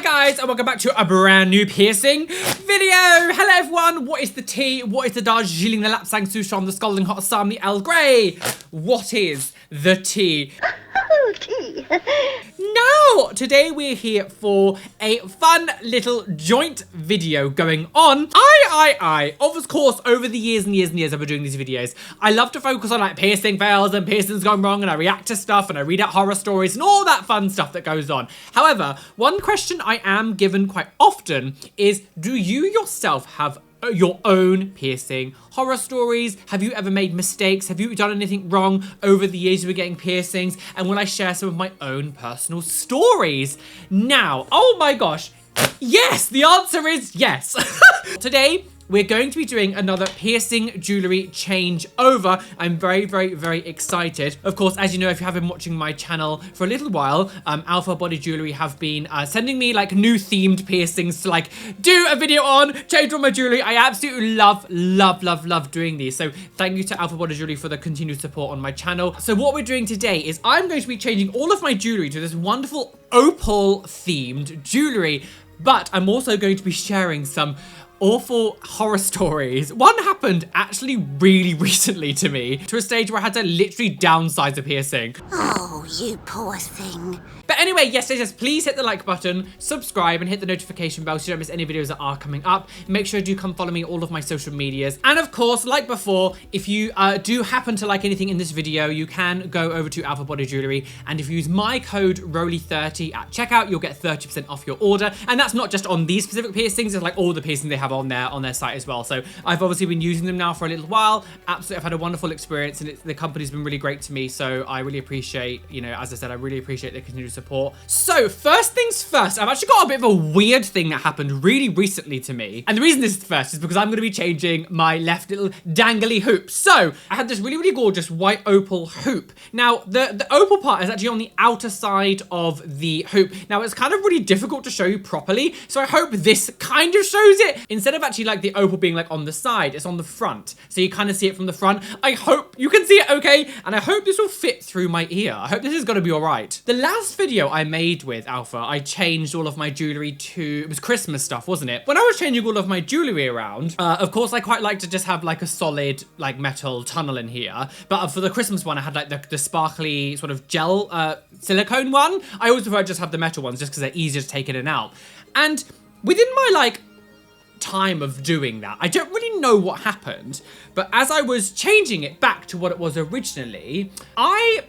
Hi guys, and welcome back to a brand new piercing video. Hello everyone, what is the tea? What is the Darjeeling, the Lapsang Souchong, the Scalding Hot Assam, the Earl Grey? What is the tea? Tea. Now, today we're here for a fun little joint video going on. Of course, over the years and years and years I've been doing these videos, I love to focus on like piercing fails and piercings gone wrong, and I react to stuff and I read out horror stories and all that fun stuff that goes on. However, one question I am given quite often is, do you yourself have your own piercing horror stories? Have you ever made mistakes? Have you done anything wrong over the years you were getting piercings? And will I share some of my own personal stories? Now, oh my gosh, yes, the answer is yes. Today, we're going to be doing another piercing jewelry changeover. I'm very, very, very excited. Of course, as you know, if you have been watching my channel for a little while, Oufer Body Jewelry have been sending me like new themed piercings to like do a video on, change all my jewelry. I absolutely love doing these. So thank you to Oufer Body Jewelry for the continued support on my channel. So what we're doing today is I'm going to be changing all of my jewelry to this wonderful opal themed jewelry, but I'm also going to be sharing some awful horror stories. One happened actually really recently to me, to a stage where I had to literally downsize a piercing. Oh, you poor thing. But anyway, yes, please hit the like button, subscribe, and hit the notification bell so you don't miss any videos that are coming up. Make sure you do come follow me on all of my social medias. And of course, like before, if you do happen to like anything in this video, you can go over to Oufer Body Jewelry, and if you use my code Roly30 at checkout, you'll get 30% off your order. And that's not just on these specific piercings, it's like all the piercings they have on their site as well. So I've obviously been using them now for a little while. Absolutely, I've had a wonderful experience, and the company's been really great to me. So I really appreciate, you know, as I said, I really appreciate the continued support. So first things first, I've actually got a bit of a weird thing that happened really recently to me. And the reason this is first is because I'm going to be changing my left little dangly hoop. So I had this really gorgeous white opal hoop. Now the opal part is actually on the outer side of the hoop. Now it's kind of really difficult to show you properly, so I hope this kind of shows it. Instead of actually like the opal being like on the side, it's on the front, so you kind of see it from the front. I hope you can see it okay, and I hope this will fit through my ear. I hope this is going to be all right. The last video I made with Oufer, I changed all of my jewelry to, it was Christmas stuff, wasn't it? When I was changing all of my jewelry around, of course I quite like to just have like a solid like metal tunnel in here, but for the Christmas one I had like the sparkly sort of gel silicone one. I always prefer to just have the metal ones just because they're easier to take in and out. And within my like time of doing that, I don't really know what happened, but as I was changing it back to what it was originally, I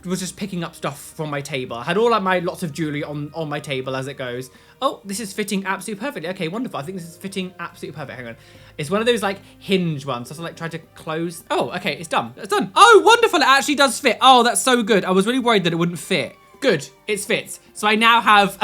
was just picking up stuff from my table. I had all of my lots of jewelry on my table as it goes. Oh, this is fitting absolutely perfectly. Okay, wonderful. I think this is fitting absolutely perfect. Hang on. It's one of those like hinge ones. So I like try to close. Oh, okay, it's done. It's done. Oh, wonderful. It actually does fit. Oh, that's so good. I was really worried that it wouldn't fit. Good, it fits. So I now have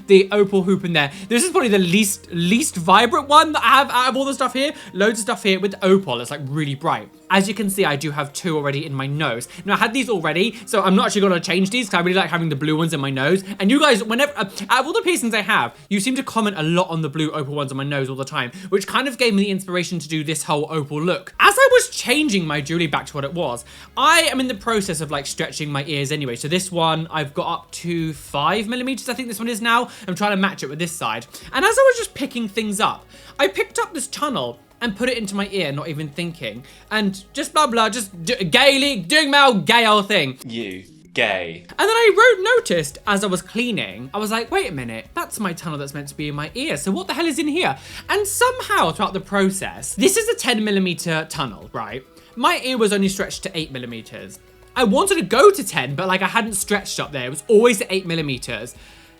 the opal hoop in there. This is probably the least vibrant one that I have out of all the stuff here. Loads of stuff here with opal. It's like really bright. As you can see, I do have two already in my nose. Now I had these already, so I'm not actually gonna change these because I really like having the blue ones in my nose. And you guys, whenever, out of all the piercings I have, you seem to comment a lot on the blue opal ones on my nose all the time, which kind of gave me the inspiration to do this whole opal look. As I was changing my jewelry back to what it was, I am in the process of like stretching my ears anyway. So this one, I've got up to 5mm, I think this one is now. I'm trying to match it with this side. And as I was just picking things up, I picked up this tunnel and put it into my ear, not even thinking. And just blah, blah, just gaily, doing my old gay old thing. You gay. And then I noticed as I was cleaning, I was like, wait a minute, that's my tunnel that's meant to be in my ear. So what the hell is in here? And somehow throughout the process, this is a 10mm tunnel, right? My ear was only stretched to 8mm. I wanted to go to 10, but like I hadn't stretched up there. It was always at 8mm.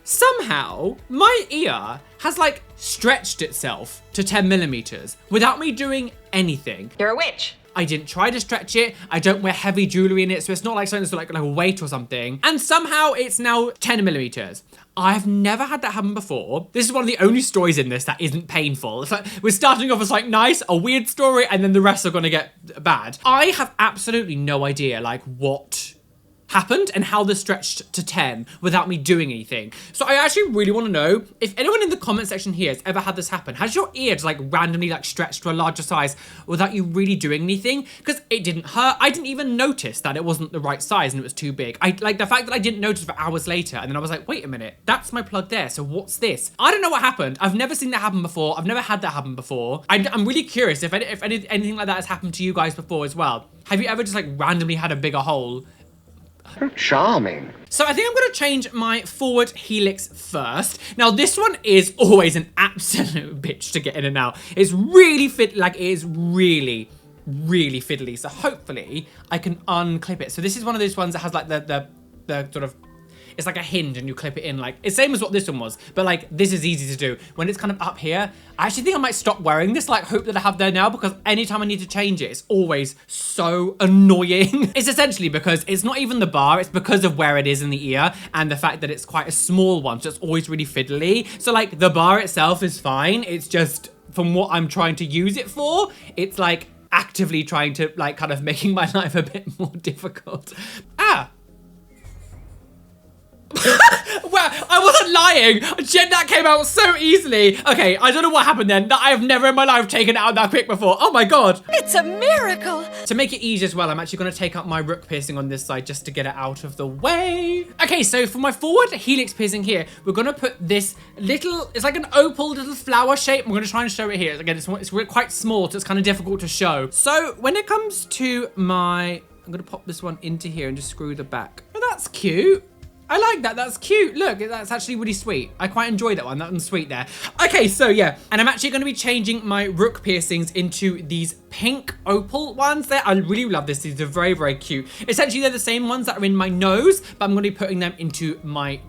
Somehow, my ear has like stretched itself to 10mm without me doing anything. You're a witch. I didn't try to stretch it. I don't wear heavy jewelry in it, so it's not like something that's like a weight or something. And somehow it's now 10mm. I've never had that happen before. This is one of the only stories in this that isn't painful. It's like we're starting off as like nice, a weird story, and then the rest are gonna get bad. I have absolutely no idea like what happened and how this stretched to 10 without me doing anything. So I actually really want to know if anyone in the comment section here has ever had this happen. Has your ear just like randomly like stretched to a larger size without you really doing anything? Because it didn't hurt. I didn't even notice that it wasn't the right size and it was too big. I like the fact that I didn't notice for hours later, and then I was like, wait a minute, that's my plug there. So what's this? I don't know what happened. I've never seen that happen before. I've never had that happen before. I'm really curious if anything like that has happened to you guys before as well. Have you ever just like randomly had a bigger hole? Charming. So I think I'm going to change my forward helix first. Now this one is always an absolute bitch to get in and out. It's really really fiddly. So hopefully I can unclip it. So this is one of those ones that has like the sort of, it's like a hinge and you clip it in, like it's same as what this one was, but like this is easy to do. When it's kind of up here, I actually think I might stop wearing this like hope that I have there now, because anytime I need to change it, it's always so annoying. It's essentially because it's not even the bar, it's because of where it is in the ear and the fact that it's quite a small one, so it's always really fiddly. So like the bar itself is fine, it's just from what I'm trying to use it for, it's like actively trying to like kind of making my life a bit more difficult. Well, I wasn't lying. That came out so easily. Okay, I don't know what happened then. I have never in my life taken it out that quick before. Oh my God. It's a miracle. To make it easy as well, I'm actually going to take out my rook piercing on this side just to get it out of the way. Okay, so for my forward helix piercing here, we're going to put this little, it's like an opal little flower shape. I'm going to try and show it here. Again, it's quite small, so it's kind of difficult to show. So when it comes to my, I'm going to pop this one into here and just screw the back. Oh, that's cute. I like that, that's cute. Look, that's actually really sweet. I quite enjoy that one, that one's sweet there. Okay, so yeah, and I'm actually gonna be changing my rook piercings into these pink opal ones there. I really love this, these are very, very cute. Essentially, they're the same ones that are in my nose, but I'm gonna be putting them into my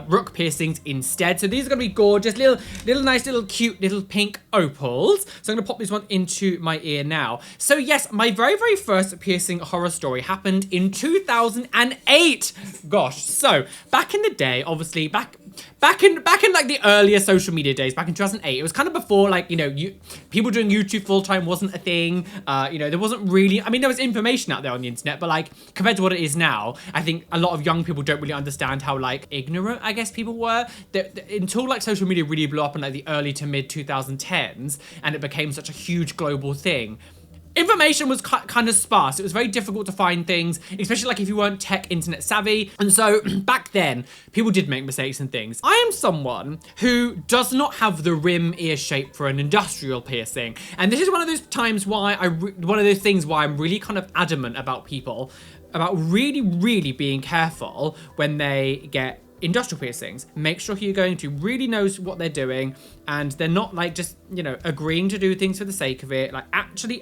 rook piercings instead. So these are gonna be gorgeous, little nice, little cute, little pink opals. So I'm gonna pop this one into my ear now. So yes, my very, very first piercing horror story happened in 2008. Gosh, so back in the day, obviously, back in like the earlier social media days, back in 2008, it was kind of before, like, you know, people doing YouTube full-time wasn't a thing. You know, there wasn't really, I mean, there was information out there on the internet, but like compared to what it is now, I think a lot of young people don't really understand how like ignorant, I guess, people were until like social media really blew up in like the early to mid 2010s and it became such a huge global thing. Information was kind of sparse. It was very difficult to find things, especially like if you weren't tech internet savvy. And so back then, people did make mistakes and things. I am someone who does not have the rim ear shape for an industrial piercing. And this is one of those times why one of those things why I'm really kind of adamant about people, about really, really being careful when they get industrial piercings. Make sure who you're going to really knows what they're doing and they're not like just, you know, agreeing to do things for the sake of it. Like actually,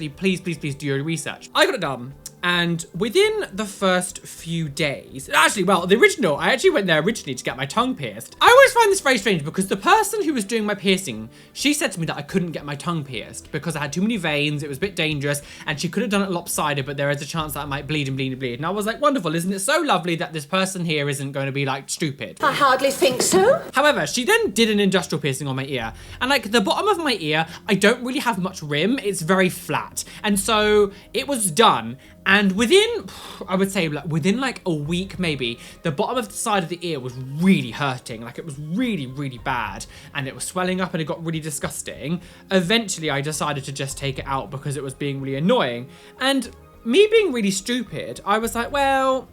please do your research. I got it done. And within the first few days, actually, well, I actually went there originally to get my tongue pierced. I always find this very strange because the person who was doing my piercing, she said to me that I couldn't get my tongue pierced because I had too many veins, it was a bit dangerous, and she could have done it lopsided, but there is a chance that I might bleed and bleed and bleed. And I was like, wonderful, isn't it so lovely that this person here isn't going to be like stupid? I hardly think so. However, she then did an industrial piercing on my ear. And like the bottom of my ear, I don't really have much rim, it's very flat. And so it was done. And within, I would say, like, within like a week maybe, the bottom of the side of the ear was really hurting. Like it was really, really bad. And it was swelling up and it got really disgusting. Eventually, I decided to just take it out because it was being really annoying. And me being really stupid, I was like, well,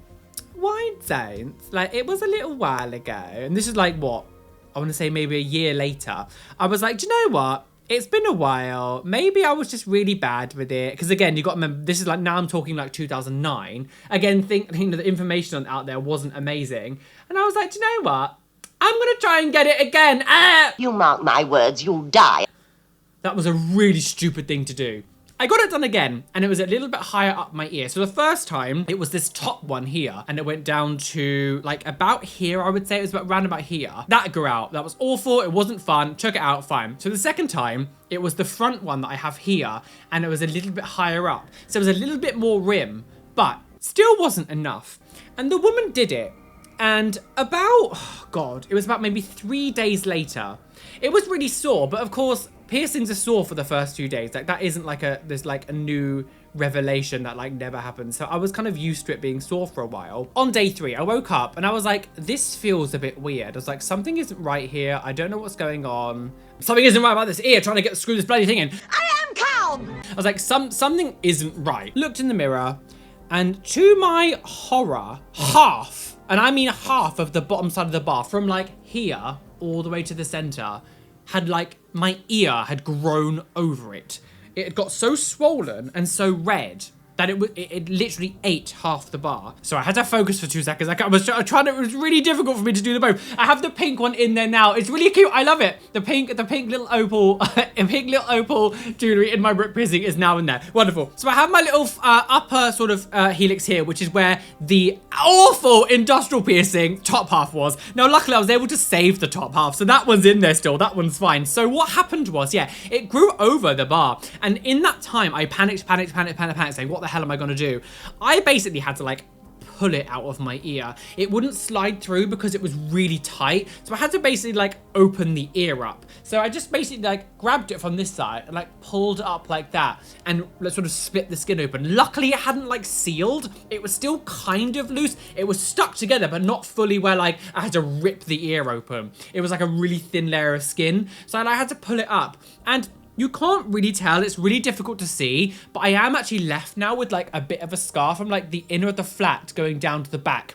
why don't? Like, it was a little while ago. And this is like, what? I want to say maybe a year later. I was like, do you know what? It's been a while. Maybe I was just really bad with it. Because again, you got to remember, this is like, now I'm talking like 2009. Again, you know, the information out there wasn't amazing. And I was like, do you know what? I'm going to try and get it again. You mark my words, you'll die. That was a really stupid thing to do. I got it done again, and it was a little bit higher up my ear. So the first time, it was this top one here, and it went down to like about here, I would say. It was about round about here. That grew out. That was awful. It wasn't fun. Took it out, fine. So the second time, it was the front one that I have here, and it was a little bit higher up. So it was a little bit more rim, but still wasn't enough. And the woman did it, and about, oh God, it was about maybe 3 days later. It was really sore, but of course, piercings are sore for the first few days. Like that isn't like there's like a new revelation that like never happened. So I was kind of used to it being sore for a while. On day 3, I woke up and I was like, this feels a bit weird. I was like, something isn't right here. I don't know what's going on. Something isn't right about this ear, trying to screw this bloody thing in. I am calm. I was like, something isn't right. Looked in the mirror, and to my horror, half, and I mean half of the bottom side of the bar, from like here all the way to the center, had like, my ear had grown over it. It had got so swollen and so red that it literally ate half the bar. So I had to focus for 2 seconds. I was trying to, it was really difficult for me to do the both. I have the pink one in there now. It's really cute. I love it. The pink little opal, jewelry in my root piercing is now in there. Wonderful. So I have my little upper sort of helix here, which is where the awful industrial piercing top half was. Now, luckily I was able to save the top half. So that one's in there still. That one's fine. So what happened was, yeah, it grew over the bar. And in that time, I panicked, saying, what the hell am I gonna do? I basically had to like pull it out of my ear. It wouldn't slide through because it was really tight. So I had to basically like open the ear up. So I just basically like grabbed it from this side and like pulled it up like that and sort of split the skin open. Luckily it hadn't like sealed. It was still kind of loose. It was stuck together, but not fully where like I had to rip the ear open. It was like a really thin layer of skin. So I had to pull it up, and you can't really tell, it's really difficult to see, but I am actually left now with like a bit of a scar from like the inner of the flat going down to the back.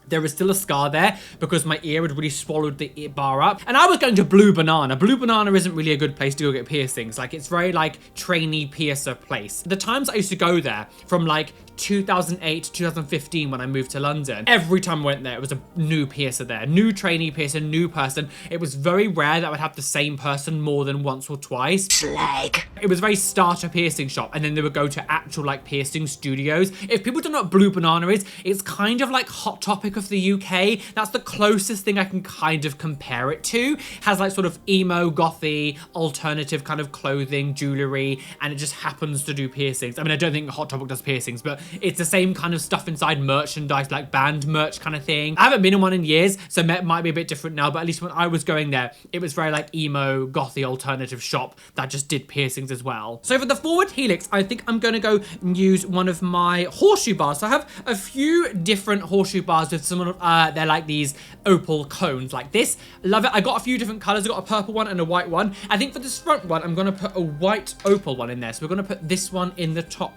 There is still a scar there because my ear had really swallowed the ear bar up. And I was going to Blue Banana. Blue Banana isn't really a good place to go get piercings. Like, it's very like trainee piercer place. The times I used to go there from like 2008 to 2015 when I moved to London, every time I went there, it was a new piercer there. New trainee piercer, new person. It was very rare that I would have the same person more than once or twice. Slag. It was a very starter piercing shop, and then they would go to actual like piercing studios. If people don't know what Blue Banana is, it's kind of like Hot Topic of the UK. That's the closest thing I can kind of compare it to. Has like sort of emo, gothy, alternative kind of clothing, jewelry, and it just happens to do piercings. I mean, I don't think Hot Topic does piercings, but it's the same kind of stuff inside merchandise, like band merch kind of thing. I haven't been in one in years, so it might be a bit different now, but at least when I was going there, it was very like emo, gothy, alternative shop that just did piercings as well. So for the forward helix, I think I'm going to go and use one of my horseshoe bars. So I have a few different horseshoe bars with some of, they're like these opal cones like this. Love it. I got a few different colors. I got a purple one and a white one. I think for this front one, I'm going to put a white opal one in there. So we're going to put this one in the top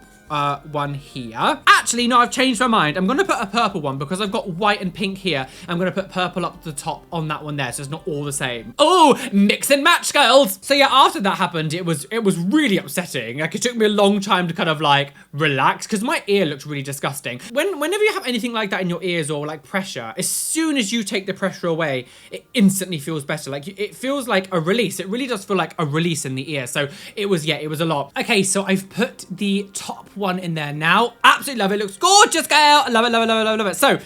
one here. Actually, no, I've changed my mind. I'm going to put a purple one because I've got white and pink here. I'm going to put purple up the top on that one there, so it's not all the same. Oh, mix and match, girls. So yeah, after that happened, it was really upsetting. Like, it took me a long time to kind of like relax because my ear looks really disgusting. Whenever you have anything like that in your ears or like pressure, as soon as you take the pressure away, it instantly feels better. Like, it feels like a release. It really does feel like a release in the ear. So it was a lot. Okay, so I've put the top one in there now. Absolutely love it. Looks gorgeous, girl. Love it, love it, love it, love it, love it. So,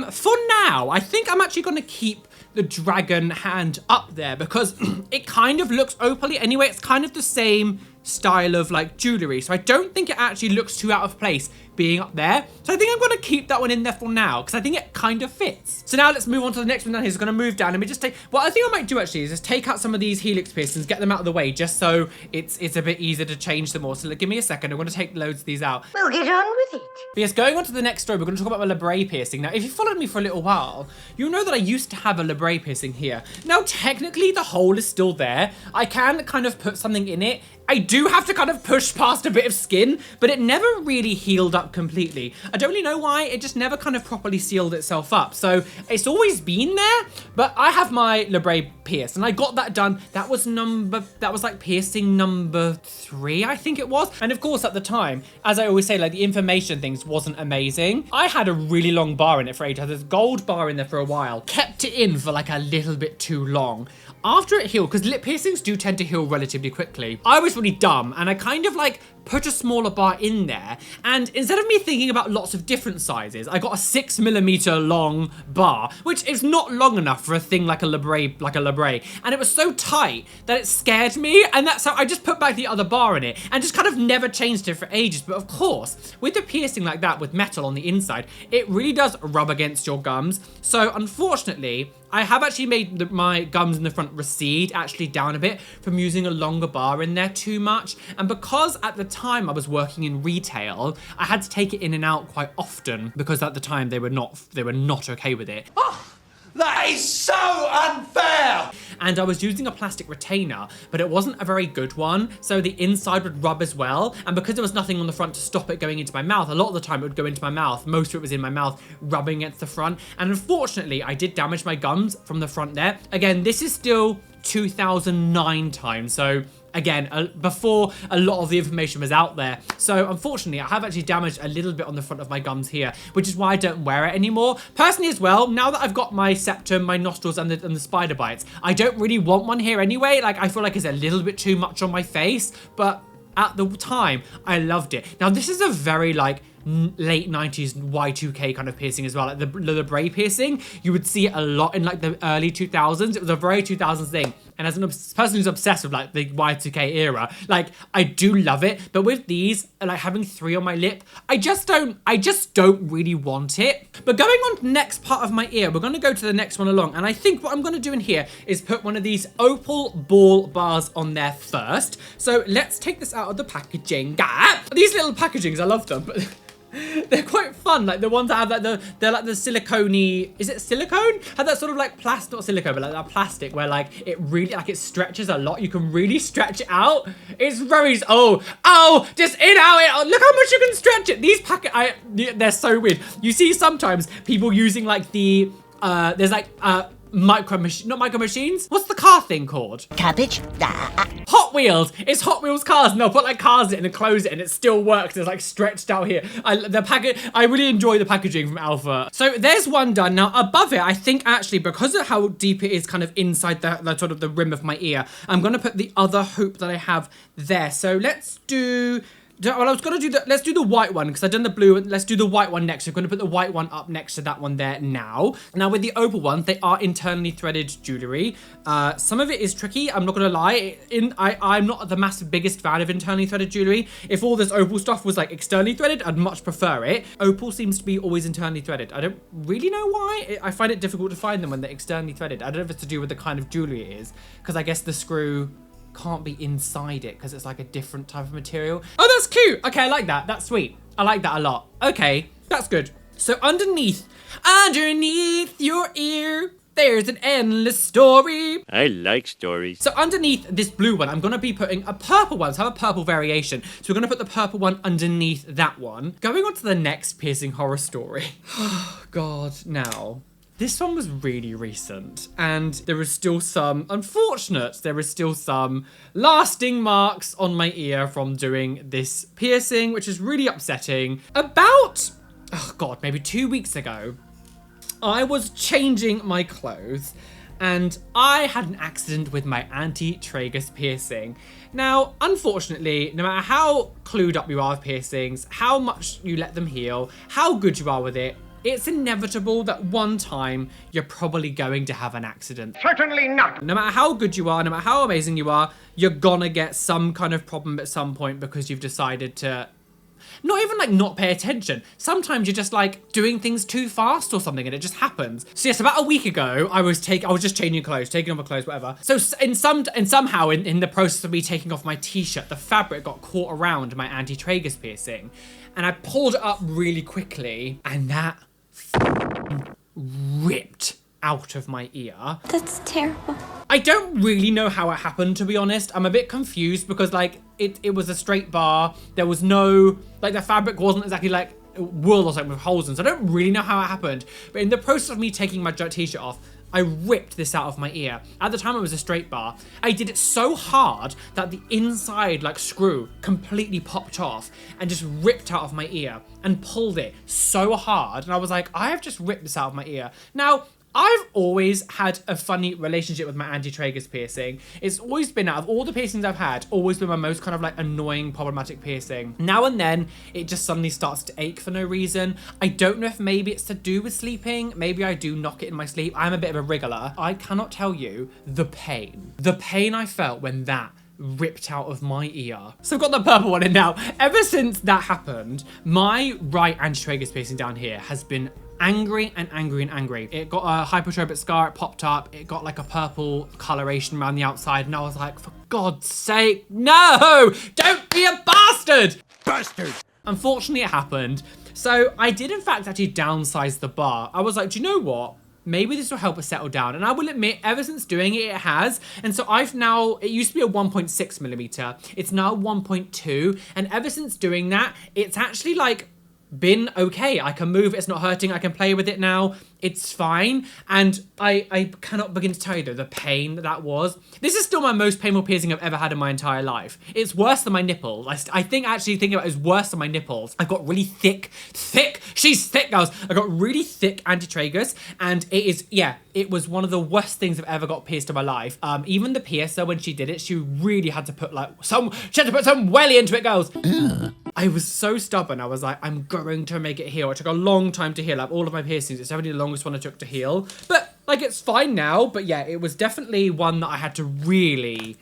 for now, I think I'm actually going to keep the dragon hand up there because it kind of looks opaly anyway. It's kind of the same style of like jewelry, so I don't think it actually looks too out of place being up there. So I think I'm going to keep that one in there for now because I think it kind of fits. So now let's move on to the next one down here. It's going to move down. Let me just take, what I think I might do actually is just take out some of these helix piercings, get them out of the way just so it's a bit easier to change them all. So give me a second. I'm going to take loads of these out. We'll get on with it. But yes, going on to the next story, we're going to talk about my labret piercing. Now, if you followed me for a little while, you'll know that I used to have a labret piercing here. Now, technically, the hole is still there. I can kind of put something in it. I do have to kind of push past a bit of skin, but it never really healed up completely. I don't really know why. It just never kind of properly sealed itself up. So it's always been there, but I have my labret pierced and I got that done. That was like piercing number 3, I think it was. And of course, at the time, as I always say, like the information things wasn't amazing. I had a really long bar in it for ages. I had this gold bar in there for a while. Kept it in for like a little bit too long. After it healed, because lip piercings do tend to heal relatively quickly, I was really dumb and I kind of like put a smaller bar in there, and instead of me thinking about lots of different sizes, I got a 6mm long bar, which is not long enough for a thing like a labret vertebrae. And it was so tight that it scared me. And that's how I just put back the other bar in it and just kind of never changed it for ages. But of course, with the piercing like that with metal on the inside, it really does rub against your gums. So unfortunately, I have actually made my gums in the front recede actually down a bit from using a longer bar in there too much. And because at the time I was working in retail, I had to take it in and out quite often because at the time they were not okay with it. Oh, that is so unfair! And I was using a plastic retainer, but it wasn't a very good one, so the inside would rub as well. And because there was nothing on the front to stop it going into my mouth, a lot of the time it would go into my mouth. Most of it was in my mouth, rubbing against the front. And unfortunately, I did damage my gums from the front there. Again, this is still 2009 time, so again, before a lot of the information was out there. So unfortunately, I have actually damaged a little bit on the front of my gums here, which is why I don't wear it anymore. Personally as well, now that I've got my septum, my nostrils, and the spider bites, I don't really want one here anyway. Like, I feel like it's a little bit too much on my face, but at the time, I loved it. Now, this is a very, like, late 90s Y2K kind of piercing as well, like the braid piercing. You would see it a lot in like the early 2000s. It was a very 2000s thing. And as a person who's obsessed with like the Y2K era, like I do love it. But with these, like having 3 on my lip, I just don't really want it. But going on to the next part of my ear, we're gonna go to the next one along. And I think what I'm gonna do in here is put one of these opal ball bars on there first. So let's take this out of the packaging. These little packagings, I love them, but they're quite fun. Like the ones that have like they're like the silicone-y, is it silicone? Have that sort of like plastic, not silicone, but like that plastic where like it really, like it stretches a lot. You can really stretch it out. It's very, just in, out, look how much you can stretch it. These they're so weird. You see sometimes people using like the, there's like, not micro machines. What's the car thing called? Cabbage. Hot Wheels. It's Hot Wheels cars, and they'll put like cars in and close it, and it still works. It's like stretched out here. I really enjoy the packaging from Oufer. So there's one done. Now above it, I think actually because of how deep it is, kind of inside the sort of the rim of my ear, I'm gonna put the other hoop that I have there. So let's do. Well, I was gonna do let's do the white one because I've done the blue. Let's do the white one next. So I'm gonna put the white one up next to that one there now. Now with the opal ones, they are internally threaded jewelry. Some of it is tricky, I'm not gonna lie. I'm not the biggest fan of internally threaded jewelry. If all this opal stuff was like externally threaded, I'd much prefer it. Opal seems to be always internally threaded. I don't really know why. I find it difficult to find them when they're externally threaded. I don't know if it's to do with the kind of jewelry it is, because I guess the screw can't be inside it because it's like a different type of material. Oh, that's cute. Okay, I like that. That's sweet. I like that a lot. Okay, that's good. So underneath your ear, there's an endless story. I like stories. So underneath this blue one, I'm gonna be putting a purple one. So I have a purple variation. So we're gonna put the purple one underneath that one. Going on to the next piercing horror story. Oh God, now. This one was really recent, and there is still some, there is still some lasting marks on my ear from doing this piercing, which is really upsetting. About, oh God, maybe 2 weeks ago, I was changing my clothes, and I had an accident with my anti-tragus piercing. Now, unfortunately, no matter how clued up you are with piercings, how much you let them heal, how good you are with it, it's inevitable that one time you're probably going to have an accident. Certainly not. No matter how good you are, no matter how amazing you are, you're gonna get some kind of problem at some point because you've decided to not even like not pay attention. Sometimes you're just like doing things too fast or something and it just happens. So yes, about a week ago, I was just changing clothes, taking off my clothes, whatever. So somehow in the process of me taking off my t-shirt, the fabric got caught around my anti-tragus piercing, and I pulled it up really quickly, and that ripped out of my ear. That's terrible. I don't really know how it happened, to be honest. I'm a bit confused because like it was a straight bar. There was no, like the fabric wasn't exactly like wool or something with holes in, so I don't really know how it happened. But in the process of me taking my t-shirt off, I ripped this out of my ear. At the time it was a straight bar. I did it so hard that the inside like screw completely popped off and just ripped out of my ear and pulled it so hard. And I was like, I have just ripped this out of my ear. Now, I've always had a funny relationship with my anti-tragus piercing. It's always been, out of all the piercings I've had, always been my most kind of like annoying, problematic piercing. Now and then, it just suddenly starts to ache for no reason. I don't know if maybe it's to do with sleeping. Maybe I do knock it in my sleep. I'm a bit of a wriggler. I cannot tell you the pain. The pain I felt when that ripped out of my ear. So I've got the purple one in now. Ever since that happened, my right anti-tragus piercing down here has been angry and angry and angry. It got a hypertrophic scar, it popped up, it got like a purple coloration around the outside, and I was like, for God's sake, no! Don't be a bastard! Bastard! Unfortunately, it happened. So I did in fact actually downsize the bar. I was like, do you know what? Maybe this will help us settle down. And I will admit, ever since doing it, it has. And so I've now, it used to be a 1.6 millimeter. It's now 1.2. And ever since doing that, it's actually like been okay. I can move, it's not hurting, I can play with it now, it's fine. And I cannot begin to tell you though, the pain that was. This is still my most painful piercing I've ever had in my entire life. It's worse than my nipple. I think actually thinking about it is worse than my nipples. I've got really thick, she's thick, girls. I got really thick anti-tragus, and it is, yeah, it was one of the worst things I've ever got pierced in my life. Even the piercer, when she did it, she really had to put like she had to put some welly into it, girls. I was so stubborn. I was like, I'm going to make it heal. It took a long time to heal. Like all of my piercings, it's definitely the longest one I took to heal. But like, it's fine now. But yeah, it was definitely one that I had to really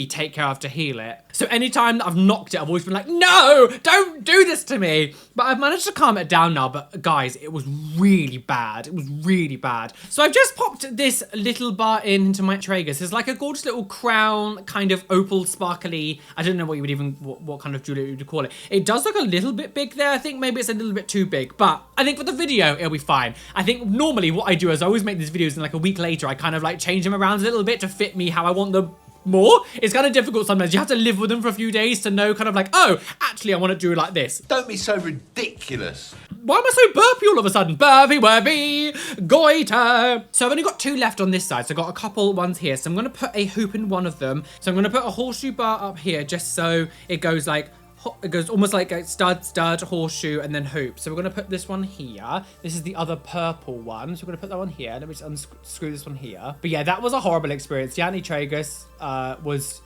take care of to heal it. So anytime that I've knocked it, I've always been like, no, don't do this to me. But I've managed to calm it down now. But guys, it was really bad. It was really bad. So I've just popped this little bar into my tragus. It's like a gorgeous little crown, kind of opal sparkly. I don't know what you would even, what kind of jewelry you would call it. It does look a little bit big there. I think maybe it's a little bit too big, but I think for the video, it'll be fine. I think normally what I do is I always make these videos and like a week later, I kind of like change them around a little bit to fit me how I want them more. It's kind of difficult sometimes. You have to live with them for a few days to know kind of like, oh, actually I want to do it like this. Don't be so ridiculous. Why am I so burpy all of a sudden? Burpy, burpy, goiter. So I've only got 2 left on this side. So I've got a couple ones here. So I'm going to put a hoop in one of them. So I'm going to put a horseshoe bar up here just so it goes like, it goes almost like a stud, horseshoe, and then hoop. So we're going to put this one here. This is the other purple one. So we're going to put that one here. Let me just unscrew this one here. But yeah, that was a horrible experience. The anti-tragus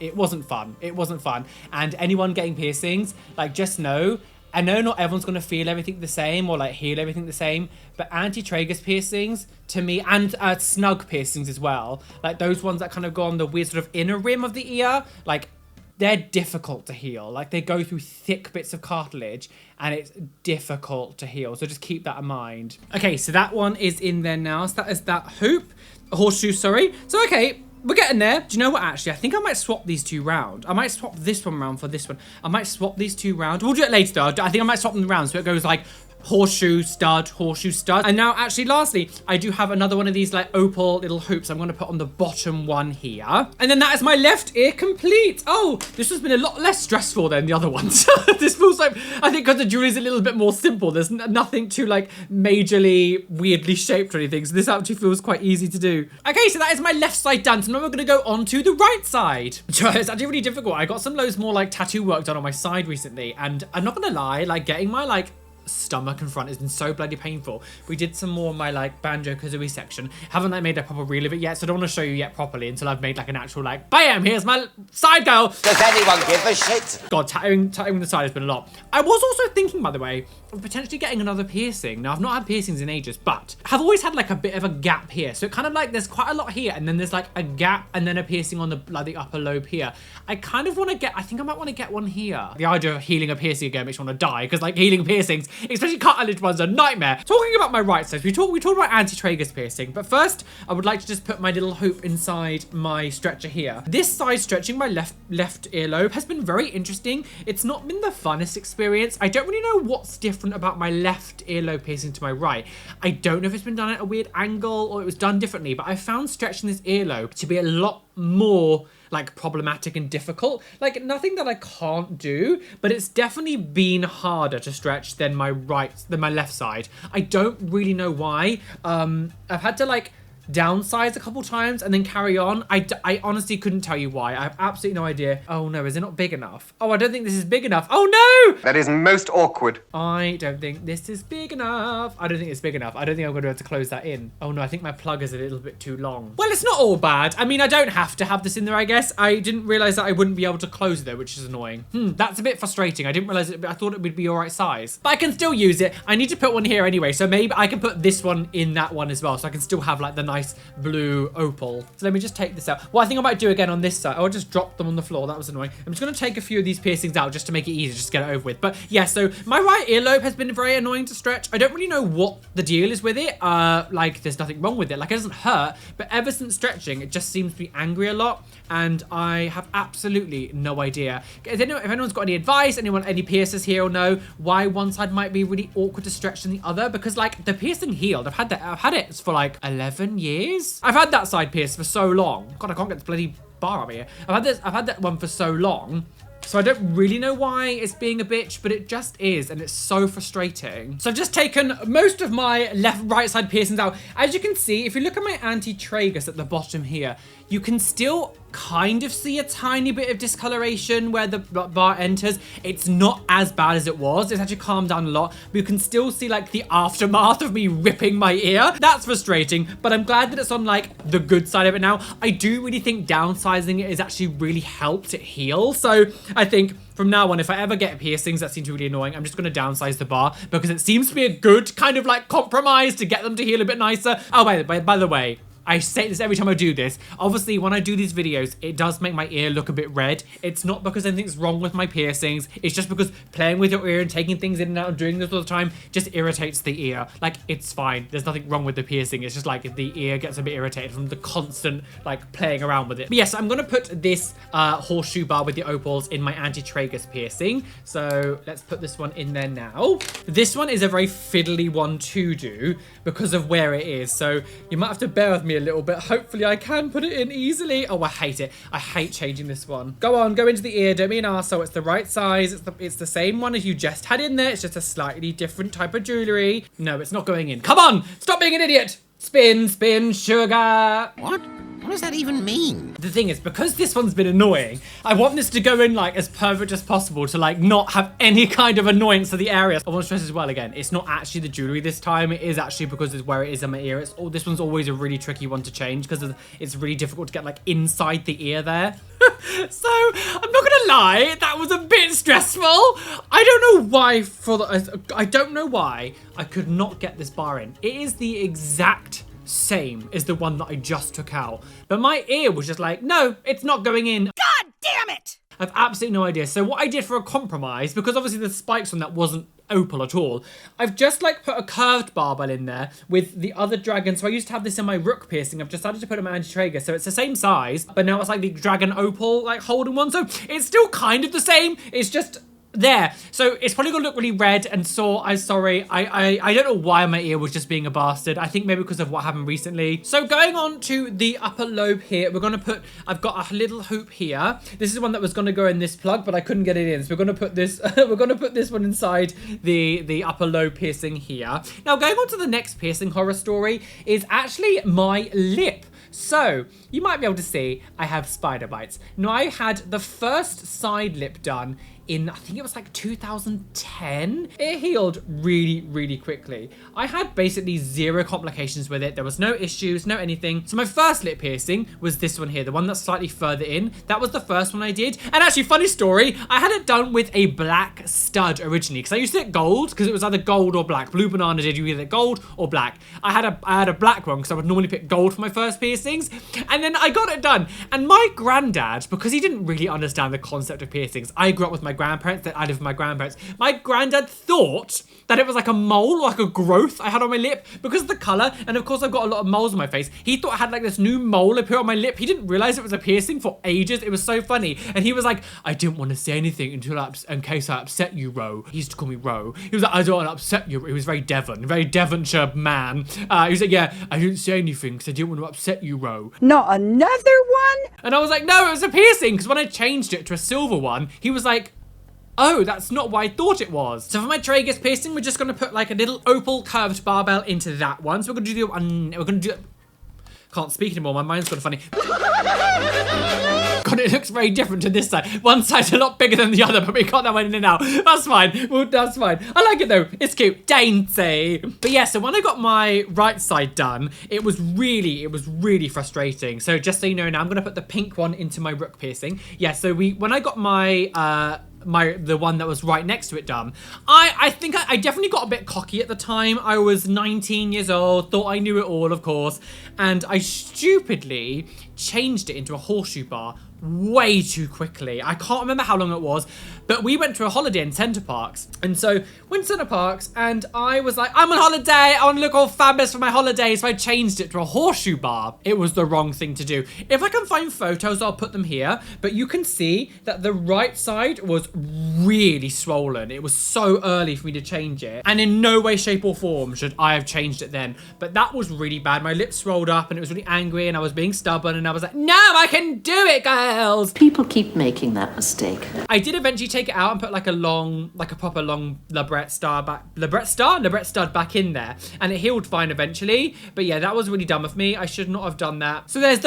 it wasn't fun. It wasn't fun. And anyone getting piercings, like, just know, I know not everyone's going to feel everything the same or like heal everything the same, but anti-tragus piercings to me, and snug piercings as well, like those ones that kind of go on the weird sort of inner rim of the ear, like, they're difficult to heal. Like, they go through thick bits of cartilage and it's difficult to heal. So just keep that in mind. Okay, so that one is in there now. So that is that hoop, horseshoe, sorry. So, okay, we're getting there. Do you know what, actually? I think I might swap these 2 round. I might swap this one round for this one. I might swap these 2 round. We'll do it later, though. I think I might swap them around so it goes like horseshoe, stud, horseshoe, stud. And now, actually, lastly, I do have another one of these like opal little hoops I'm going to put on the bottom one here. And then that is my left ear complete. Oh, this has been a lot less stressful than the other ones. This feels like, I think because the jewelry is a little bit more simple. There's nothing too like majorly weirdly shaped or anything. So this actually feels quite easy to do. Okay, so that is my left side done. So now we're going to go on to the right side. So it's actually really difficult. I got some loads more like tattoo work done on my side recently. And I'm not going to lie, like getting my like stomach and front has been so bloody painful. We did some more of my like Banjo-Kazooie section. Haven't like made a proper reel of it yet, so I don't want to show you yet properly until I've made like an actual like, bam, here's my side girl. Does anyone give a shit? God, tattooing the side has been a lot. I was also thinking, by the way, of potentially getting another piercing. Now, I've not had piercings in ages, but I've always had like a bit of a gap here. So it kind of like, there's quite a lot here, and then there's like a gap and then a piercing on the like the upper lobe here. I kind of want to get, I think I might want to get one here. The idea of healing a piercing again makes me want to die, because like healing piercings, especially cartilage one's a nightmare. Talking about my right side, we talked about anti-tragus piercing, but first I would like to just put my little hoop inside my stretcher here. This side stretching my left earlobe has been very interesting. It's not been the funnest experience. I don't really know what's different about my left earlobe piercing to my right. I don't know if it's been done at a weird angle or it was done differently, but I found stretching this earlobe to be a lot more like problematic and difficult. Like nothing that I can't do, but it's definitely been harder to stretch than my left side. I don't really know why. I've had to like downsize a couple times and then carry on. I honestly couldn't tell you why. I have absolutely no idea. Oh no, is it not big enough? Oh, I don't think this is big enough. Oh no! That is most awkward. I don't think this is big enough. I don't think it's big enough. I don't think I'm going to be able to close that in. Oh no, I think my plug is a little bit too long. Well, it's not all bad. I mean, I don't have to have this in there, I guess. I didn't realize that I wouldn't be able to close it though, which is annoying. That's a bit frustrating. I didn't realize it, but I thought it would be all right size. But I can still use it. I need to put one here anyway, so maybe I can put this one in that one as well, so I can still have like the nice blue opal. So let me just take this out. What I think I might do again on this side, I'll just drop them on the floor. That was annoying. I'm just going to take a few of these piercings out just to make it easier, just to get it over with. But yeah, so my right earlobe has been very annoying to stretch. I don't really know what the deal is with it. Like there's nothing wrong with it. Like it doesn't hurt, but ever since stretching, it just seems to be angry a lot. And I have absolutely no idea. If anyone's got any advice, any piercers here or know why one side might be really awkward to stretch than the other, because like the piercing healed. I've had it for like 11 years. I've had that side pierced for so long. God, I can't get this bloody bar up here. I've had that one for so long. So I don't really know why it's being a bitch, but it just is, and it's so frustrating. So I've just taken most of my right side piercings out. As you can see, if you look at my anti-tragus at the bottom here, you can still kind of see a tiny bit of discoloration where the bar enters. It's not as bad as it was. It's actually calmed down a lot, but you can still see like the aftermath of me ripping my ear. That's frustrating, but I'm glad that it's on like the good side of it now. I do really think downsizing it has actually really helped it heal. So I think from now on, if I ever get piercings that seem to be really annoying, I'm just going to downsize the bar because it seems to be a good kind of like compromise to get them to heal a bit nicer. Oh, by the way, I say this every time I do this. Obviously, when I do these videos, it does make my ear look a bit red. It's not because anything's wrong with my piercings. It's just because playing with your ear and taking things in and out and doing this all the time just irritates the ear. Like, it's fine. There's nothing wrong with the piercing. It's just like the ear gets a bit irritated from the constant like playing around with it. But yes, I'm going to put this horseshoe bar with the opals in my anti-tragus piercing. So let's put this one in there now. This one is a very fiddly one to do because of where it is. So you might have to bear with me a little bit. Hopefully I can put it in easily. Oh, I hate it. I hate changing this one. Go on, go into the ear. Don't be an arsehole. It's the right size. It's the same one as you just had in there. It's just a slightly different type of jewelry. No, it's not going in. Come on, stop being an idiot. Spin, spin, sugar. What? What does that even mean? The thing is, because this one's been annoying, I want this to go in like as perfect as possible to like not have any kind of annoyance to the area. I want to stress as well again, it's not actually the jewelry this time. It is actually because it's where it is in my ear. This one's always a really tricky one to change because it's really difficult to get like inside the ear there. So I'm not gonna lie, that was a bit stressful. I don't know why I don't know why I could not get this bar in. It is the exact same as the one that I just took out, but my ear was just like, no, it's not going in. God damn it! I've absolutely no idea. So what I did for a compromise, because obviously the spikes on that wasn't opal at all, I've just like put a curved barbell in there with the other dragon. So I used to have this in my rook piercing. I've decided to put it in my anti-tragus, so it's the same size, but now it's like the dragon opal like holding one. So it's still kind of the same. It's just there. So it's probably gonna look really red and sore. I'm sorry. I don't know why my ear was just being a bastard. I think maybe because of what happened recently. So going on to the upper lobe here, I've got a little hoop here. This is one that was gonna go in this plug, but I couldn't get it in. So we're gonna put this, one inside the upper lobe piercing here. Now going on to the next piercing horror story is actually my lip. So you might be able to see I have spider bites. Now I had the first side lip done in, I think it was like 2010. It healed really, really quickly. I had basically zero complications with it. There was no issues, no anything. So my first lip piercing was this one here, the one that's slightly further in. That was the first one I did. And actually, funny story, I had it done with a black stud originally, because I used to get gold, because it was either gold or black. Blue Banana did you either gold or black. I had a black one, because I would normally pick gold for my first piercings. And then I got it done. And my granddad, because he didn't really understand the concept of piercings, I grew up with my grandparents, that I lived with my grandparents. My granddad thought that it was like a mole, like a growth I had on my lip because of the color. And of course I've got a lot of moles on my face. He thought I had like this new mole appear on my lip. He didn't realize it was a piercing for ages. It was so funny. And he was like, I didn't want to say anything in case I upset you, Ro. He used to call me Ro. He was like, I don't want to upset you. He was very Devonshire man. He was like, yeah, I didn't say anything because I didn't want to upset you, Ro. Not another one? And I was like, no, it was a piercing. Because when I changed it to a silver one, he was like, oh, that's not what I thought it was. So for my tragus piercing, we're just going to put like a little opal curved barbell into that one. So we're going to do the one, Can't speak anymore. My mind's gone funny. God, it looks very different to this side. One side's a lot bigger than the other, but we got that one in and out. That's fine. Well, that's fine. I like it though. It's cute. Dainty. But yeah, so when I got my right side done, it was really frustrating. So just so you know now, I'm going to put the pink one into my rook piercing. Yeah, so when I got my the one that was right next to it done, I think I definitely got a bit cocky at the time. I was 19 years old, thought I knew it all, of course, and I stupidly changed it into a horseshoe bar way too quickly. I can't remember how long it was, but we went to a holiday in Center Parcs, and so went to Center Parcs, and I was like, I'm on holiday, I want to look all fabulous for my holiday, so I changed it to a horseshoe bar. It was the wrong thing to do. If I can find photos, I'll put them here, but you can see that the right side was really swollen. It was so early for me to change it, and in no way, shape, or form should I have changed it then, but that was really bad. My lips swelled up, and it was really angry, and I was being stubborn, and I was like, no, I can do it, girls. People keep making that mistake. I did eventually take it out and put like a proper long labret stud back in there, and it healed fine eventually. But yeah, that was really dumb of me. I should not have done that. So there's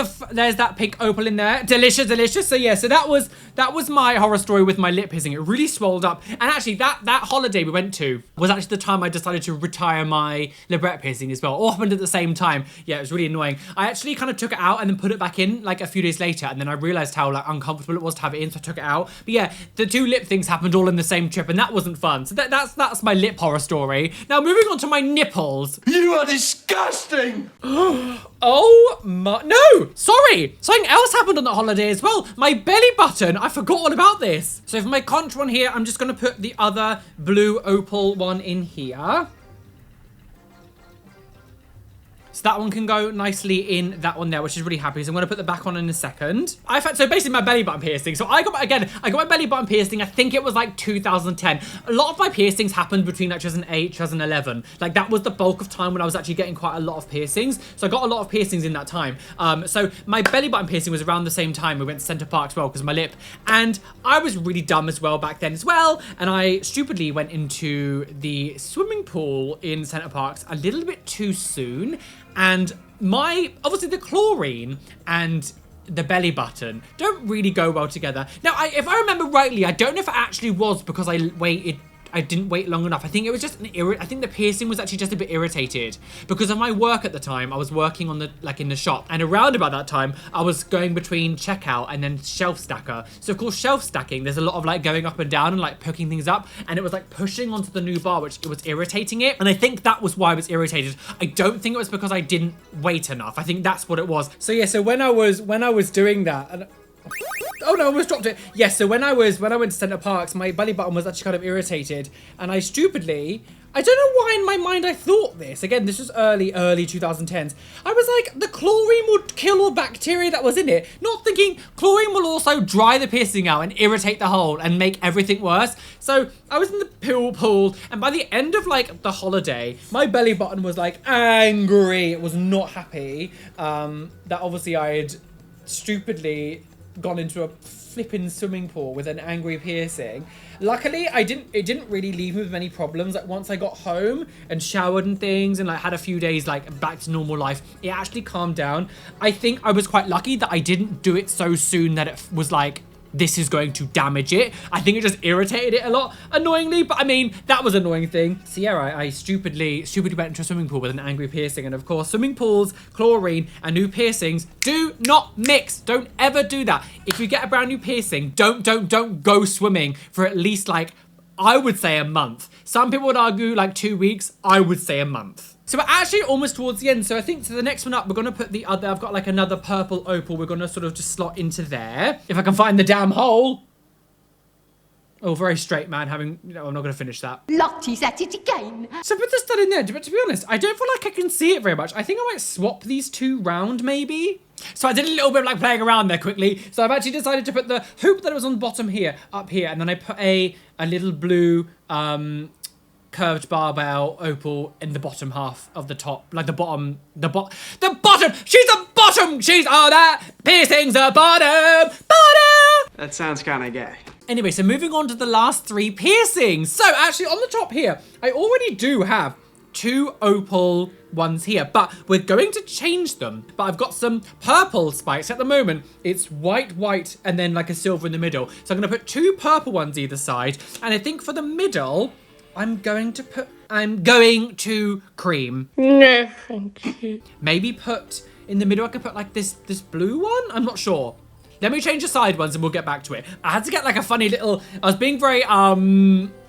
that pink opal in there. Delicious. So yeah, so that was my horror story with my lip piercing. It really swelled up, and actually that holiday we went to was actually the time I decided to retire my labret piercing as well. All happened at the same time. Yeah, it was really annoying. I actually kind of took it out and then put it back in like a few days later, and then I realized how like uncomfortable it was to have it in, so I took it out. But yeah, the two lip things happened all in the same trip, and that wasn't fun. So that's my lip horror story. Now moving on to my nipples. You are disgusting! Oh my, no, sorry. Something else happened on that holiday as well. My belly button, I forgot all about this. So for my conch one here, I'm just gonna put the other blue opal one in here. So that one can go nicely in that one there, which is really happy. So I'm going to put the back on in a second. So basically my belly button piercing. So I got my belly button piercing. I think it was like 2010. A lot of my piercings happened between like 2008, 2011. Like that was the bulk of time when I was actually getting quite a lot of piercings. So I got a lot of piercings in that time. So my belly button piercing was around the same time we went to Center Parcs as well, because of my lip. And I was really dumb as well back then as well. And I stupidly went into the swimming pool in Center Parcs a little bit too soon. And obviously the chlorine and the belly button don't really go well together. Now, if I remember rightly, I don't know if it actually was because I didn't wait long enough. I think it was just I think the piercing was actually just a bit irritated because of my work at the time. I was working on in the shop, and around about that time I was going between checkout and then shelf stacker. So of course shelf stacking, there's a lot of like going up and down and like poking things up, and it was like pushing onto the new bar, which it was irritating it. And I think that was why I was irritated. I don't think it was because I didn't wait enough. I think that's what it was. So yeah, so when I was doing that, and oh no, I almost dropped it. Yes, so when I went to Center Parcs, my belly button was actually kind of irritated, and I stupidly, I don't know why in my mind I thought this. Again, this was early 2010s. I was like, the chlorine would kill all bacteria that was in it, not thinking chlorine will also dry the piercing out and irritate the hole and make everything worse. So I was in the pool, and by the end of like the holiday, my belly button was like angry. It was not happy that obviously I had stupidly gone into a flipping swimming pool with an angry piercing. Luckily, it didn't really leave me with many problems. Like once I got home and showered and things and like had a few days like back to normal life, it actually calmed down. I think I was quite lucky that I didn't do it so soon that it was like, this is going to damage it. I think it just irritated it a lot, annoyingly, but I mean, that was an annoying thing. So yeah, I stupidly went into a swimming pool with an angry piercing, and of course, swimming pools, chlorine, and new piercings do not mix. Don't ever do that. If you get a brand new piercing, don't go swimming for at least like, I would say a month. Some people would argue like 2 weeks. I would say a month. So we're actually almost towards the end. So I think to the next one up, we're going to put the other, I've got like another purple opal. We're going to sort of just slot into there. If I can find the damn hole. Oh, very straight man having, no, I'm not going to finish that. Lottie's at it again. So put the stud in there, but to be honest, I don't feel like I can see it very much. I think I might swap these two round maybe. So I did a little bit of like playing around there quickly. So I've actually decided to put the hoop that was on the bottom here, up here. And then I put a little blue, curved barbell opal in the bottom half of the top, like the bottom, the bottom, she's a bottom, she's all that, piercings a bottom. That sounds kind of gay. Anyway, so moving on to the last three piercings. So actually on the top here, I already do have two opal ones here, but we're going to change them. But I've got some purple spikes. At the moment, it's white, and then like a silver in the middle. So I'm going to put two purple ones either side. And I think for the middle, I'm going to cream. No, thank you. Maybe put in the middle, I could put like this blue one. I'm not sure. Let me change the side ones and we'll get back to it. I had to get like a funny little, I was being very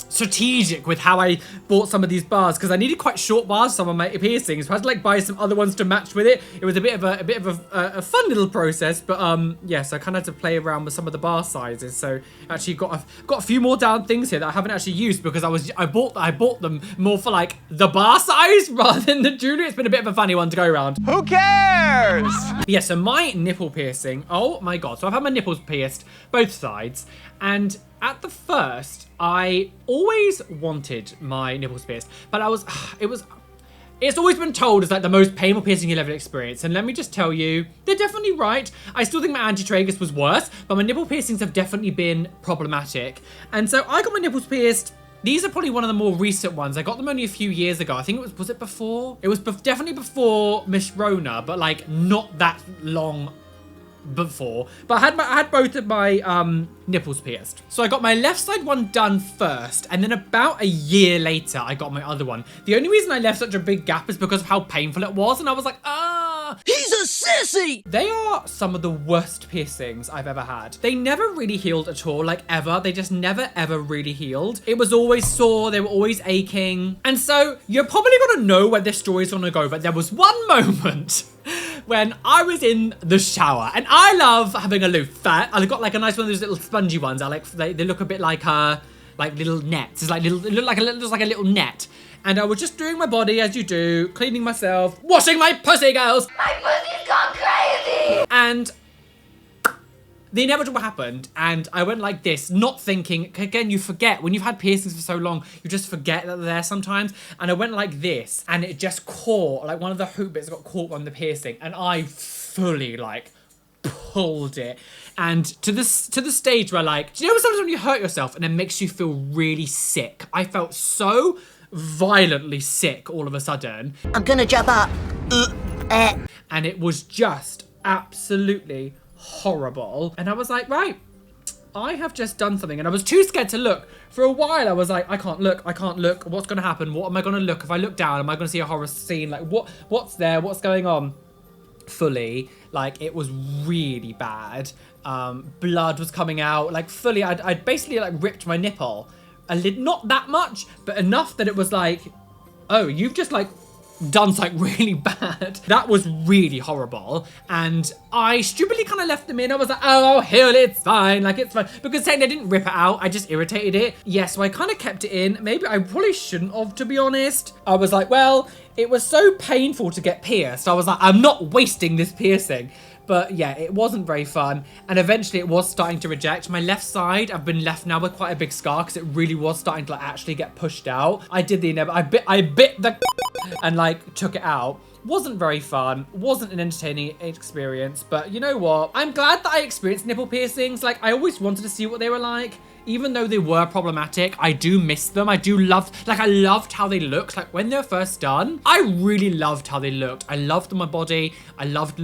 strategic with how I bought some of these bars because I needed quite short bars, some of my piercings. So I had to like buy some other ones to match with it. It was a bit of a fun little process, but yeah, so I kind of had to play around with some of the bar sizes. So actually got a few more down things here that I haven't actually used because I bought them more for like the bar size rather than the jewelry. It's been a bit of a funny one to go around. Who cares? But yeah, so my nipple piercing, oh my God. So I've had my nipples pierced, both sides. And at the first, I always wanted my nipples pierced, but it's always been told as like the most painful piercing you'll ever experience. And let me just tell you, they're definitely right. I still think my anti-tragus was worse, but my nipple piercings have definitely been problematic. And so I got my nipples pierced. These are probably one of the more recent ones. I got them only a few years ago. I think was it before? It was definitely before Miss Rona, but like not that long before. But I had both of my nipples pierced. So I got my left side one done first, and then about a year later I got my other one. The only reason I left such a big gap is because of how painful it was, and I was like, he's a sissy. They are some of the worst piercings I've ever had. They never really healed at all, like ever. They just never ever really healed. It was always sore, they were always aching. And so you're probably gonna know where this story's gonna go, but there was one moment when I was in the shower, and I love having a loofah. I got like a nice one of those little spongy ones. I like they look a bit like little nets. It's like it looks like a little net. And I was just doing my body as you do, cleaning myself, washing my pussy, girls. My pussy's gone crazy. And the inevitable happened, and I went like this, not thinking. Again, you forget when you've had piercings for so long, you just forget that they're there sometimes. And I went like this, and it just caught, like one of the hoop bits got caught on the piercing, and I fully like pulled it. And to the stage where like, do you know sometimes when you hurt yourself and it makes you feel really sick? I felt so violently sick all of a sudden. I'm gonna jump up. And it was just absolutely horrible. And I was like, right, I have just done something. And I was too scared to look. For a while, I was like, I can't look. What's gonna happen? What am I gonna look? If I look down, am I gonna see a horror scene? Like, what's there? What's going on? Fully, like, it was really bad. Blood was coming out. Like, fully, I'd basically, like, ripped my nipple. Not that much, but enough that it was like, oh, you've just, like, done something really bad. That was really horrible. And I stupidly kind of left them in. I was like, oh, I'll heal it, it's fine. Like, it's fine. Because saying I didn't rip it out, I just irritated it. Yeah, so I kind of kept it in. Maybe I probably shouldn't have, to be honest. I was like, well, it was so painful to get pierced. I was like, I'm not wasting this piercing. But yeah, it wasn't very fun. And eventually it was starting to reject. My left side, I've been left now with quite a big scar because it really was starting to like actually get pushed out. I did the inevitable. I bit the and like took it out. Wasn't very fun. Wasn't an entertaining experience. But you know what? I'm glad that I experienced nipple piercings. Like, I always wanted to see what they were like. Even though they were problematic, I do miss them. I loved how they looked. Like, when they were first done, I really loved how they looked. I loved my body. I loved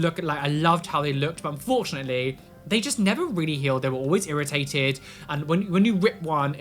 how they looked. But unfortunately, they just never really healed. They were always irritated. And when you rip one,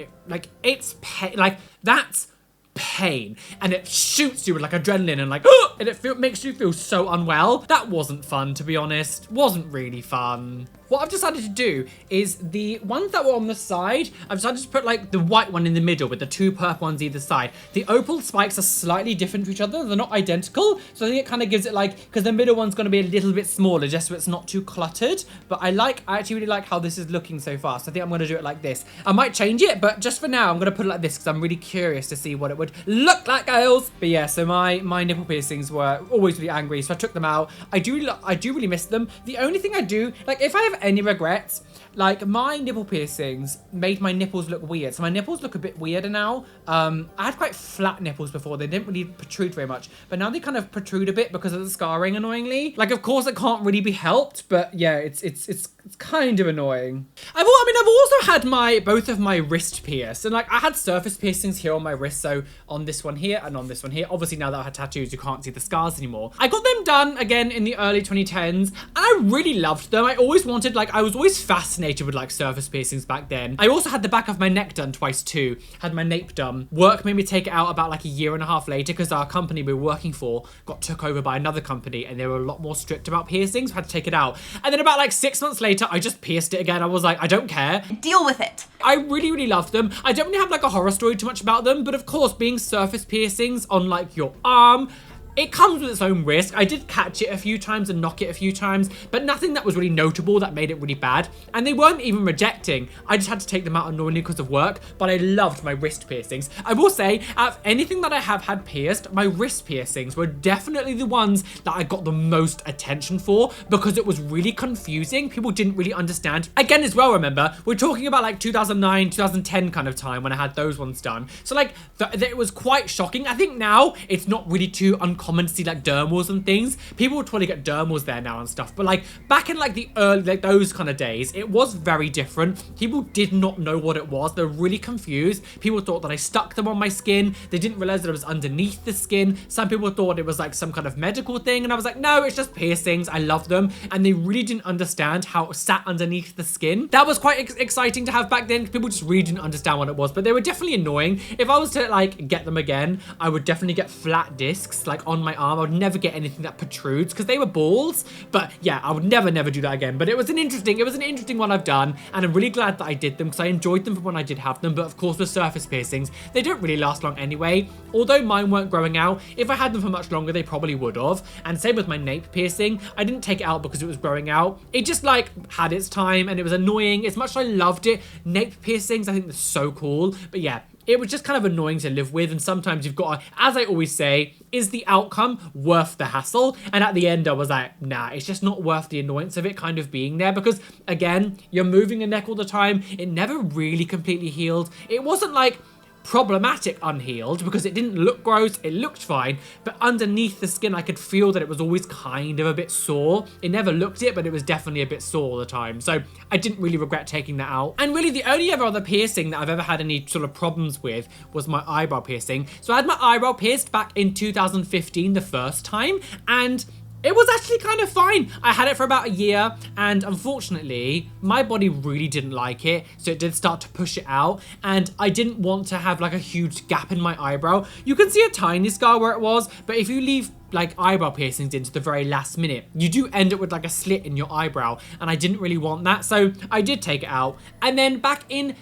it's pain. Like, that's pain, and it shoots you with like adrenaline and like and it makes you feel so unwell. That wasn't fun, to be honest. Wasn't really fun. What I've decided to do is the ones that were on the side, I've decided to put like the white one in the middle with the two purple ones either side. The opal spikes are slightly different to each other. They're not identical. So I think it kind of gives it like, because the middle one's going to be a little bit smaller just so it's not too cluttered. But I actually really like how this is looking so far. So I think I'm going to do it like this. I might change it, but just for now, I'm going to put it like this because I'm really curious to see what it would look like, girls. But yeah, so my nipple piercings were always really angry. So I took them out. I do really miss them. The only thing I do, like if I have have any regrets, like my nipple piercings made my nipples look weird. So my nipples look a bit weirder now. I had quite flat nipples before. They didn't really protrude very much, but now they kind of protrude a bit because of the scarring, annoyingly. Like, of course it can't really be helped, but yeah, it's kind of annoying. I've also had both of my wrist pierced, and like I had surface piercings here on my wrist, so on this one here and on this one here. Obviously now that I had tattoos, you can't see the scars anymore. I got them done again in the early 2010s, and I really loved them. I always wanted, like, I was always fascinated with like surface piercings back then. I also had the back of my neck done twice too. Had my nape done. Work made me take it out about like a year and a half later because our company we were working for got took over by another company and they were a lot more strict about piercings. We had to take it out. And then about like 6 months later, I just pierced it again. I was like, I don't care. Deal with it. I really, really loved them. I don't really have like a horror story too much about them, but of course, being surface piercings on like your arm, it comes with its own risk. I did catch it a few times and knock it a few times, but nothing that was really notable that made it really bad. And they weren't even rejecting. I just had to take them out annoyingly because of work, but I loved my wrist piercings. I will say, out of anything that I have had pierced, my wrist piercings were definitely the ones that I got the most attention for because it was really confusing. People didn't really understand. Again, as well, remember, we're talking about like 2009, 2010 kind of time when I had those ones done. So like, it was quite shocking. I think now it's not really too uncommon to see like dermals and things. People would probably get dermals there now and stuff, but like back in like the early, like those kind of days, it was very different. People did not know what it was. They were really confused. People thought that I stuck them on my skin. They didn't realize that it was underneath the skin. Some people thought it was like some kind of medical thing, and I was like, no, it's just piercings. I love them, and they really didn't understand how it sat underneath the skin. That was quite exciting to have back then. People just really didn't understand what it was, but they were definitely annoying. If I was to like get them again, I would definitely get flat discs like on my arm. I would never get anything that protrudes because they were balls. But yeah, I would never do that again. But it was an interesting one I've done, and I'm really glad that I did them because I enjoyed them from when I did have them. But of course, with surface piercings, they don't really last long anyway. Although mine weren't growing out, if I had them for much longer, they probably would have. And same with my nape piercing. I didn't take it out because it was growing out. It just like had its time and it was annoying. As much as I loved it, nape piercings, I think they're so cool. But yeah, it was just kind of annoying to live with, and sometimes you've got to, as I always say, is the outcome worth the hassle? And at the end, I was like, nah, it's just not worth the annoyance of it kind of being there, because again, you're moving a neck all the time. It never really completely healed. It wasn't like problematic unhealed because it didn't look gross, it looked fine, but underneath the skin I could feel that it was always kind of a bit sore. It never looked it, but it was definitely a bit sore all the time, so I didn't really regret taking that out. And really the only other piercing that I've ever had any sort of problems with was my eyebrow piercing. So I had my eyebrow pierced back in 2015 the first time, and it was actually kind of fine. I had it for about a year, and unfortunately, my body really didn't like it, so it did start to push it out, and I didn't want to have like a huge gap in my eyebrow. You can see a tiny scar where it was, but if you leave like eyebrow piercings into the very last minute, you do end up with like a slit in your eyebrow, and I didn't really want that, so I did take it out. And then back in,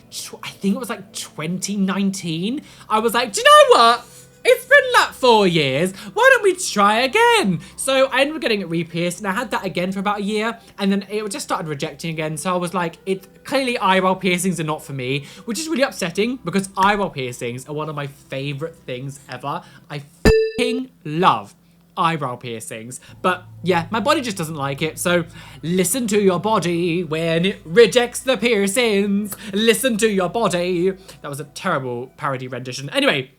I think it was like 2019, I was like, do you know what? It's been like 4 years. Why don't we try again? So I ended up getting it re-pierced, and I had that again for about a year, and then it just started rejecting again. So I was like, clearly eyebrow piercings are not for me, which is really upsetting because eyebrow piercings are one of my favorite things ever. I f***ing love eyebrow piercings, but yeah, my body just doesn't like it. So listen to your body when it rejects the piercings. Listen to your body. That was a terrible parody rendition. Anyway,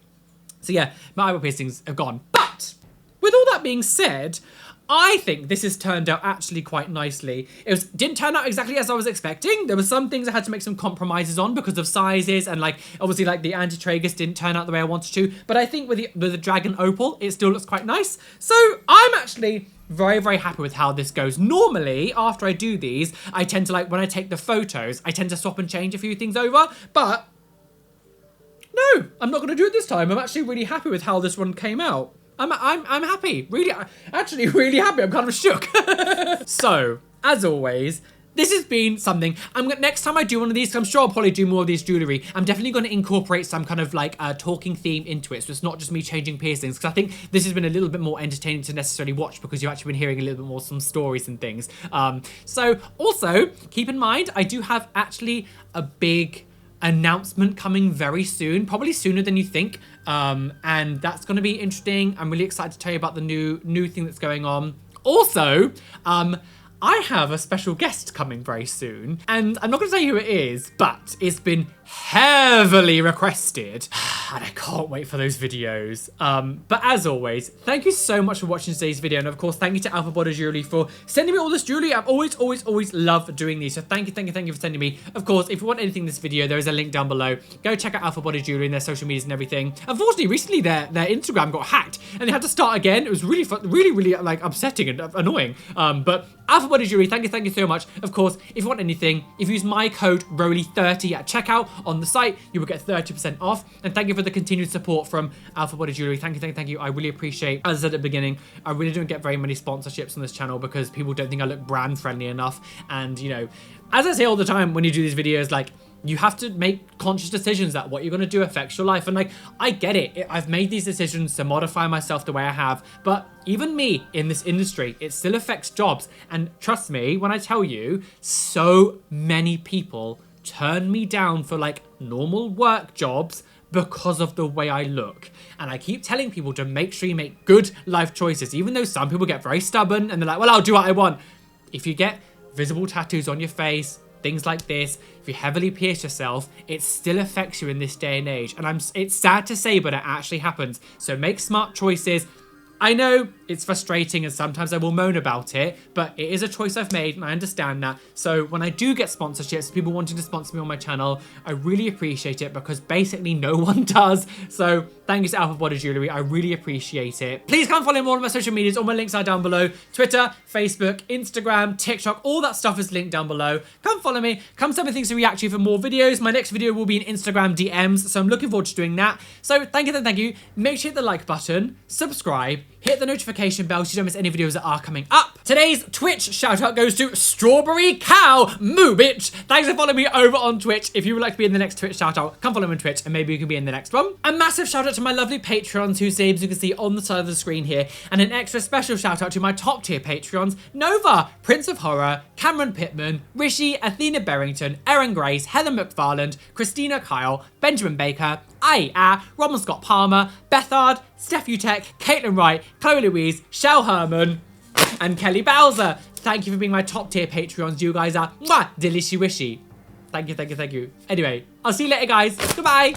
so yeah, my eyebrow piercings have gone. But with all that being said, I think this has turned out actually quite nicely. Didn't turn out exactly as I was expecting. There were some things I had to make some compromises on because of sizes, and like obviously like the Anti-tragus didn't turn out the way I wanted to. But I think with the dragon opal, it still looks quite nice. So I'm actually very, very happy with how this goes. Normally, after I do these, I tend to like, when I take the photos, I tend to swap and change a few things over, but no, I'm not going to do it this time. I'm actually really happy with how this one came out. I'm happy. Really, actually really happy. I'm kind of shook. So, as always, this has been something. Next time I do one of these, I'm sure I'll probably do more of these jewelry, I'm definitely going to incorporate some kind of like talking theme into it. So it's not just me changing piercings, because I think this has been a little bit more entertaining to necessarily watch because you've actually been hearing a little bit more some stories and things. So also keep in mind, I do have actually a big announcement coming very soon, probably sooner than you think, and that's going to be interesting. I'm really excited to tell you about the new thing that's going on. Also, I have a special guest coming very soon, and I'm not going to say who it is, but it's been heavily requested, and I can't wait for those videos. But as always, thank you so much for watching today's video, and of course, thank you to Oufer Body Jewelry for sending me all this jewelry. I've always loved doing these, so thank you for sending me. Of course, if you want anything in this video, there is a link down below. Go check out Oufer Body Jewelry and their social medias and everything. Unfortunately, recently their Instagram got hacked, and they had to start again. It was really fun, really like upsetting and annoying. But Oufer Body Jewelry, thank you so much. Of course, if you want anything, if you use my code Roly30 at checkout on the site, you will get 30% off. And thank you for the continued support from Oufer Body Jewelry. Thank you. I really appreciate. As I said at the beginning, I really don't get very many sponsorships on this channel because people don't think I look brand friendly enough. And you know, as I say all the time when you do these videos, like, you have to make conscious decisions that what you're going to do affects your life. And like, I get it. I've made these decisions to modify myself the way I have. But even me in this industry, it still affects jobs. And trust me, when I tell you, so many people turn me down for like normal work jobs because of the way I look. And I keep telling people to make sure you make good life choices, even though some people get very stubborn and they're like, well, I'll do what I want. If you get visible tattoos on your face, things like this, if you heavily pierce yourself, it still affects you in this day and age. And it's sad to say, but it actually happens. So make smart choices. I know it's frustrating and sometimes I will moan about it, but it is a choice I've made and I understand that. So when I do get sponsorships, people wanting to sponsor me on my channel, I really appreciate it because basically no one does. So thank you to Oufer Body Jewelry. I really appreciate it. Please come follow me on all of my social medias. All my links are down below. Twitter, Facebook, Instagram, TikTok, all that stuff is linked down below. Come follow me. Come send me things to react to for more videos. My next video will be in Instagram DMs, so I'm looking forward to doing that. So thank you. Make sure you hit the like button, subscribe, hit the notification bell so you don't miss any videos that are coming up. Today's Twitch shout out goes to Strawberry Cow Moo Bitch. Thanks for following me over on Twitch. If you would like to be in the next Twitch shout out, come follow me on Twitch and maybe you can be in the next one. A massive shout out to my lovely Patreons whose names you can see on the side of the screen here, and an extra special shout out to my top tier Patreons: Nova, Prince of Horror, Cameron Pittman, Rishi, Athena Berrington, Erin Grace, Heather McFarland, Christina Kyle, Benjamin Baker, Robin Scott Palmer, Bethard, Steph Utek, Caitlin Wright, Chloe Louise, Shell Herman, and Kelly Bowser. Thank you for being my top tier Patreons. You guys are delishy wishy. Thank you. Anyway, I'll see you later, guys. Goodbye.